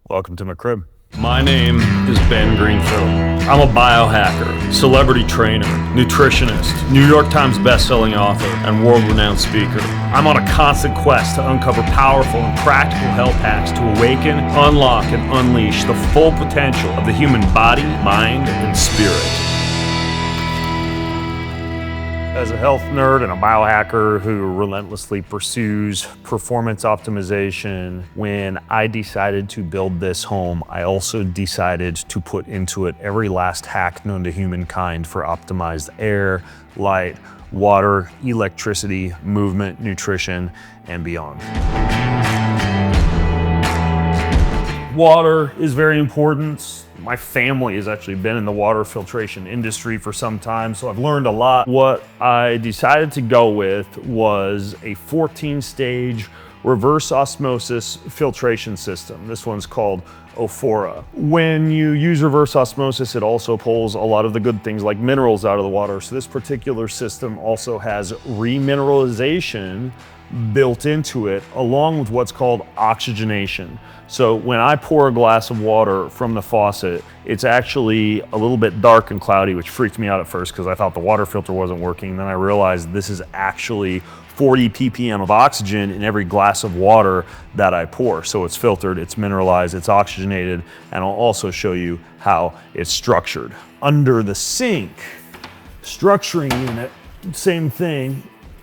Welcome to my crib. My name is Ben Greenfield. I'm a biohacker, celebrity trainer, nutritionist, New York Times bestselling author, and world-renowned speaker. I'm on a constant quest to uncover powerful and practical health hacks to awaken, unlock, and unleash the full potential of the human body, mind, and spirit. As a health nerd and a biohacker who relentlessly pursues performance optimization, when I decided to build this home, I also decided to put into it every last hack known to humankind for optimized air, light, water, electricity, movement, nutrition, and beyond. Water is very important. My family has actually been in the water filtration industry for some time, so I've learned a lot. What I decided to go with was a 14-stage reverse osmosis filtration system. This one's called Ophora. When you use reverse osmosis, it also pulls a lot of the good things like minerals out of the water. So this particular system also has remineralization built into it, along with what's called oxygenation. So when I pour a glass of water from the faucet, it's actually a little bit dark and cloudy, which freaked me out at first because I thought the water filter wasn't working. Then I realized this is actually 40 ppm of oxygen in every glass of water that I pour. So it's filtered, it's mineralized, it's oxygenated, and I'll also show you how it's structured. Under the sink, structuring unit, same thing,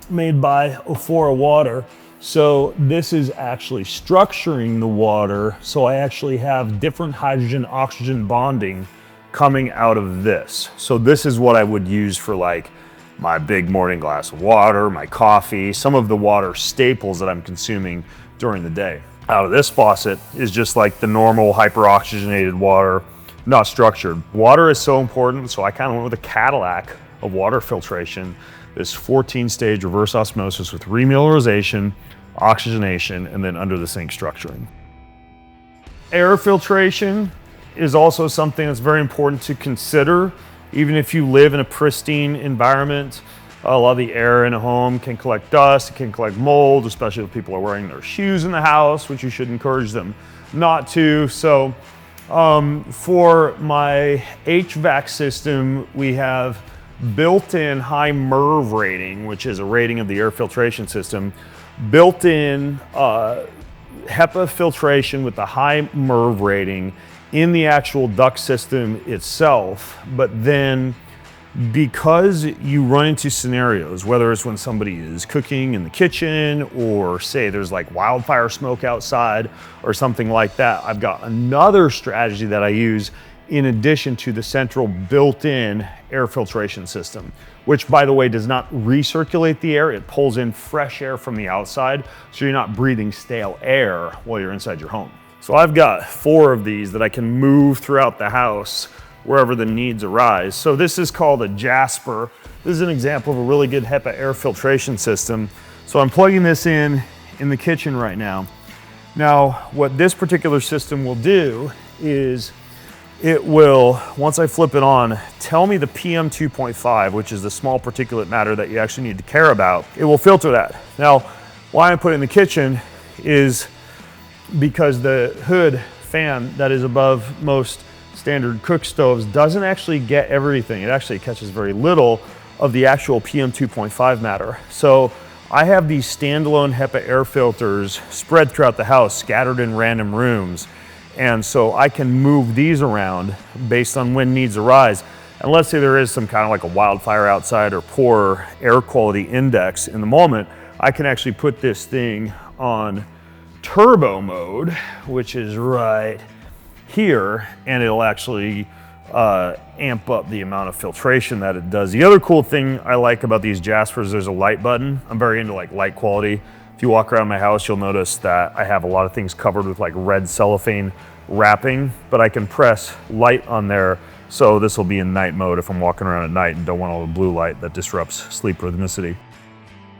made by Ophora water. So this is actually structuring the water. So I actually have different hydrogen-oxygen bonding coming out of this. So this is what I would use for like my big morning glass of water, my coffee, some of the water staples that I'm consuming during the day. Out of this faucet is just like the normal hyper-oxygenated water, not structured. Water is so important, so I kind of went with a Cadillac of water filtration. This 14-stage reverse osmosis with remineralization, oxygenation, and then under the sink structuring. Air filtration is also something that's very important to consider. Even if you live in a pristine environment, a lot of the air in a home can collect dust, it can collect mold, especially if people are wearing their shoes in the house, which you should encourage them not to. So for my HVAC system, we have built-in high MERV rating, which is a rating of the air filtration system, built-in HEPA filtration with the high MERV rating in the actual duct system itself. But then because you run into scenarios, whether it's when somebody is cooking in the kitchen or say there's like wildfire smoke outside or something like that, I've got another strategy that I use in addition to the central built-in air filtration system, which by the way does not recirculate the air, it pulls in fresh air from the outside, so you're not breathing stale air while you're inside your home. So I've got 4 of these that I can move throughout the house wherever the needs arise. So this is called a Jasper. This is an example of a really good HEPA air filtration system. So I'm plugging this in the kitchen right now. Now, what this particular system will do is it will, once I flip it on, tell me the PM 2.5, which is the small particulate matter that you actually need to care about. It will filter that. Now, why I put it in the kitchen is because the hood fan that is above most standard cook stoves doesn't actually get everything. It actually catches very little of the actual PM 2.5 matter. So I have these standalone HEPA air filters spread throughout the house, scattered in random rooms. And so I can move these around based on when needs arise. And let's say there is some kind of like a wildfire outside or poor air quality index in the moment, I can actually put this thing on turbo mode, which is right here, and it'll actually amp up the amount of filtration that it does. The other cool thing I like about these Jaspers, there's a light button. I'm very into like light quality. If you walk around my house, you'll notice that I have a lot of things covered with like red cellophane wrapping, but I can press light on there. So this will be in night mode if I'm walking around at night and don't want all the blue light that disrupts sleep rhythmicity.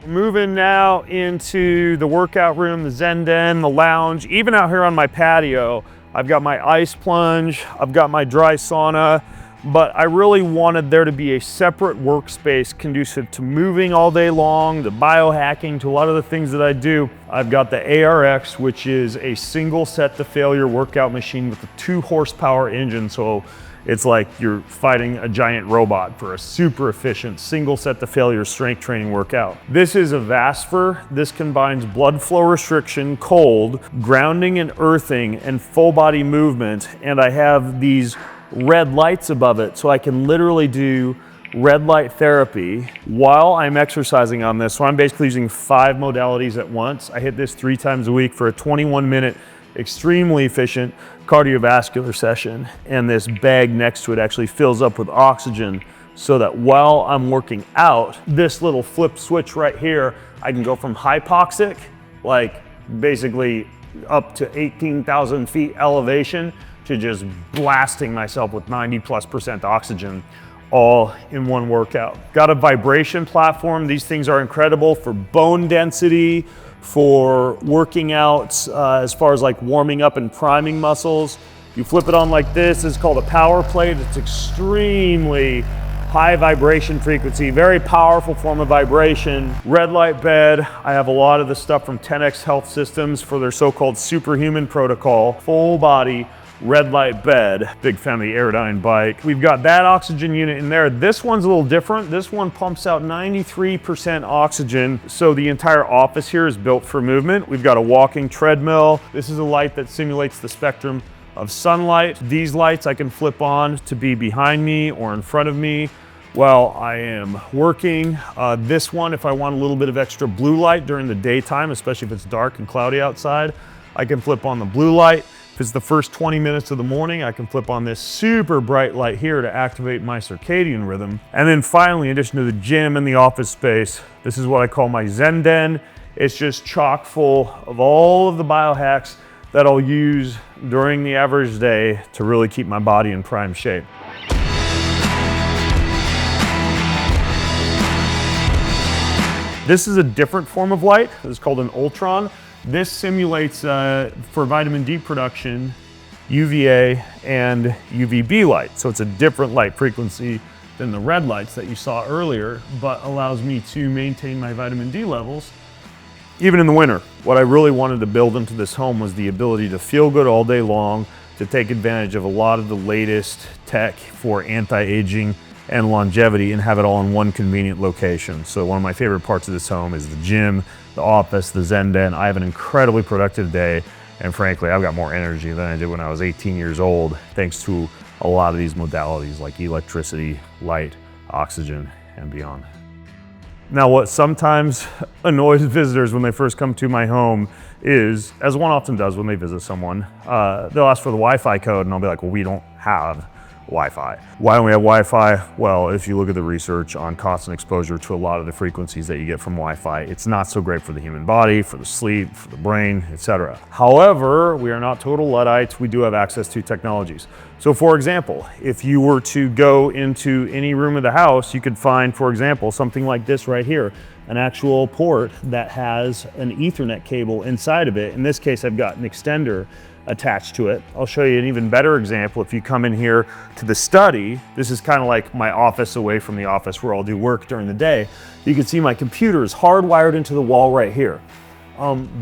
Moving now into the workout room, the Zen Den, the lounge, even out here on my patio, I've got my ice plunge, I've got my dry sauna, but I really wanted there to be a separate workspace conducive to moving all day long, to biohacking, to a lot of the things that I do. I've got the ARX, which is a single set to failure workout machine with a 2 horsepower engine. So it's like you're fighting a giant robot for a super efficient single set to failure strength training workout. This is a Vasper. This combines blood flow restriction, cold, grounding and earthing, and full body movement. And I have these red lights above it, so I can literally do red light therapy while I'm exercising on this. So I'm basically using 5 modalities at once. I hit this 3 times a week for a 21-minute, extremely efficient cardiovascular session. And this bag next to it actually fills up with oxygen so that while I'm working out, this little flip switch right here, I can go from hypoxic, like basically up to 18,000 feet elevation, to just blasting myself with 90+% oxygen all in one workout. Got a vibration platform. These things are incredible for bone density, for working out as far as like warming up and priming muscles. You flip it on like this. It's called a power plate. It's extremely high vibration frequency, very powerful form of vibration. Red light bed. I have a lot of the stuff from 10X Health Systems for their so-called superhuman protocol. Full body red light bed. Big fan of the Aerodyne bike. We've got that oxygen unit in there. This one's a little different. This one pumps out 93% oxygen. So the entire office here is built for movement. We've got a walking treadmill. This is a light that simulates the spectrum of sunlight. These lights I can flip on to be behind me or in front of me while I am working. This one, if I want a little bit of extra blue light during the daytime, especially if it's dark and cloudy outside, I can flip on the blue light. If it's the first 20 minutes of the morning, I can flip on this super bright light here to activate my circadian rhythm. And then finally, in addition to the gym and the office space, this is what I call my Zen Den. It's just chock full of all of the biohacks that I'll use during the average day to really keep my body in prime shape. This is a different form of light. It's called an Ultron. This simulates, for vitamin D production, UVA and UVB light. So it's a different light frequency than the red lights that you saw earlier, but allows me to maintain my vitamin D levels even in the winter. What I really wanted to build into this home was the ability to feel good all day long, to take advantage of a lot of the latest tech for anti-aging and longevity, and have it all in one convenient location. So one of my favorite parts of this home is the gym, the office, the Zen Den. I have an incredibly productive day, and frankly, I've got more energy than I did when I was 18 years old, thanks to a lot of these modalities like electricity, light, oxygen, and beyond. Now, what sometimes annoys visitors when they first come to my home is, as one often does when they visit someone, they'll ask for the Wi-Fi code, and I'll be like, well, we don't have Wi-Fi. Why don't we have Wi-Fi? Well, if you look at the research on constant exposure to a lot of the frequencies that you get from Wi-Fi, it's not so great for the human body, for the sleep, for the brain, etc. However, we are not total Luddites. We do have access to technologies. So for example, if you were to go into any room of the house, you could find, for example, something like this right here, an actual port that has an Ethernet cable inside of it. In this case, I've got an extender attached to it. I'll show you an even better example. If you come in here to the study, this is kind of like my office away from the office where I'll do work during the day. You can see my computer is hardwired into the wall right here.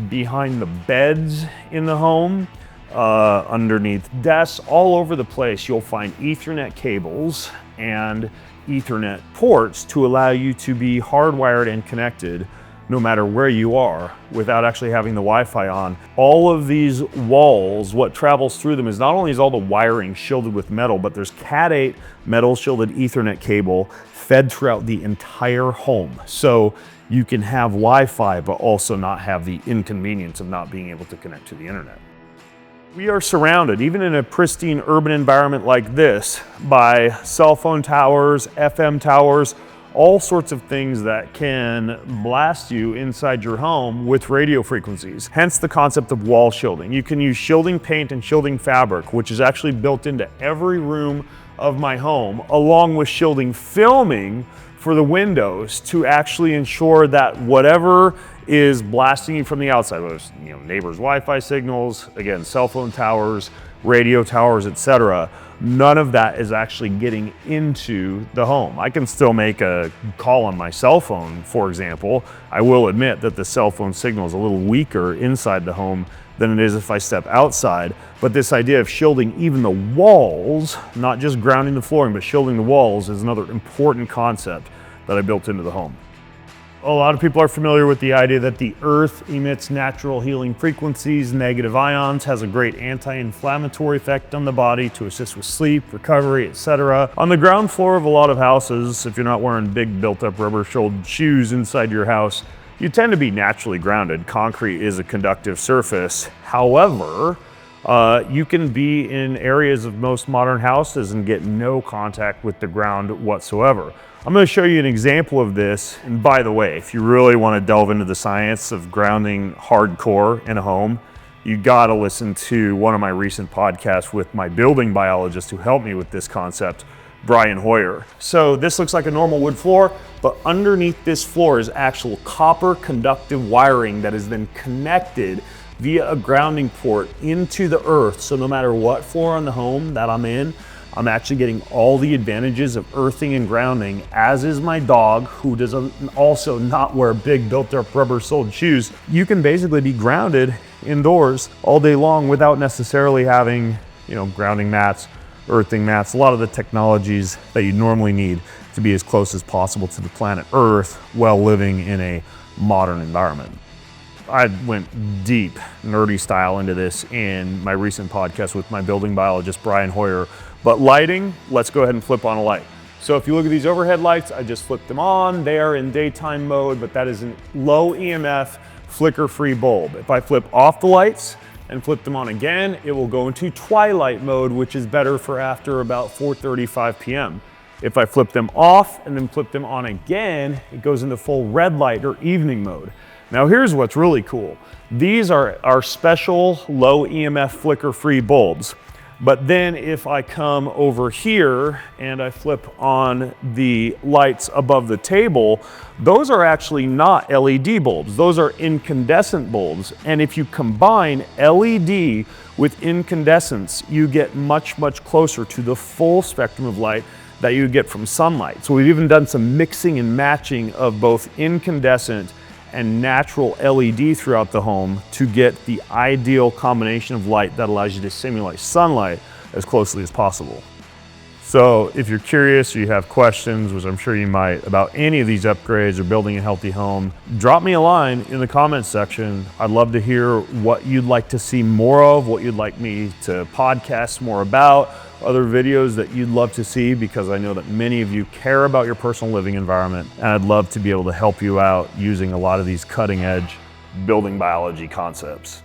Behind the beds in the home, underneath desks, all over the place, you'll find Ethernet cables and Ethernet ports to allow you to be hardwired and connected no matter where you are without actually having the Wi-Fi on. All of these walls, what travels through them is not only is all the wiring shielded with metal, but there's Cat8 metal shielded Ethernet cable fed throughout the entire home. So you can have Wi-Fi, but also not have the inconvenience of not being able to connect to the internet. We are surrounded, even in a pristine urban environment like this, by cell phone towers, FM towers, all sorts of things that can blast you inside your home with radio frequencies. Hence the concept of wall shielding. You can use shielding paint and shielding fabric, which is actually built into every room of my home, along with shielding filming for the windows to actually ensure that whatever is blasting you from the outside, whether it's neighbors' Wi-Fi signals, again, cell phone towers, radio towers, etc., none of that is actually getting into the home. I can still make a call on my cell phone, for example. I will admit that the cell phone signal is a little weaker inside the home than it is if I step outside. But this idea of shielding even the walls, not just grounding the flooring, but shielding the walls is another important concept that I built into the home. A lot of people are familiar with the idea that the earth emits natural healing frequencies, negative ions, has a great anti-inflammatory effect on the body to assist with sleep, recovery, etc. On the ground floor of a lot of houses, if you're not wearing big built-up rubber-soled shoes inside your house, you tend to be naturally grounded. Concrete is a conductive surface. However, you can be in areas of most modern houses and get no contact with the ground whatsoever. I'm going to show you an example of this. And by the way, if you really want to delve into the science of grounding hardcore in a home, you got to listen to one of my recent podcasts with my building biologist who helped me with this concept, Brian Hoyer. So this looks like a normal wood floor, but underneath this floor is actual copper conductive wiring that is then connected via a grounding port into the earth. So no matter what floor on the home that I'm in, I'm actually getting all the advantages of earthing and grounding, as is my dog, who does also not wear big built-up rubber-soled shoes. You can basically be grounded indoors all day long without necessarily having, grounding mats, earthing mats, a lot of the technologies that you normally need to be as close as possible to the planet Earth while living in a modern environment. I went deep, nerdy style into this in my recent podcast with my building biologist, Brian Hoyer. But lighting, let's go ahead and flip on a light. So if you look at these overhead lights, I just flipped them on. They are in daytime mode, but that is a low EMF, flicker-free bulb. If I flip off the lights and flip them on again, it will go into twilight mode, which is better for after about 4:35 p.m. If I flip them off and then flip them on again, it goes into full red light or evening mode. Now here's what's really cool. These are our special low EMF flicker-free bulbs. But then if I come over here and I flip on the lights above the table, those are actually not LED bulbs. Those are incandescent bulbs. And if you combine LED with incandescence, you get much, much closer to the full spectrum of light that you get from sunlight. So we've even done some mixing and matching of both incandescent and natural LED throughout the home to get the ideal combination of light that allows you to simulate sunlight as closely as possible. So if you're curious or you have questions, which I'm sure you might, about any of these upgrades or building a healthy home, drop me a line in the comments section. I'd love to hear what you'd like to see more of, what you'd like me to podcast more about, other videos that you'd love to see, because I know that many of you care about your personal living environment, and I'd love to be able to help you out using a lot of these cutting edge building biology concepts.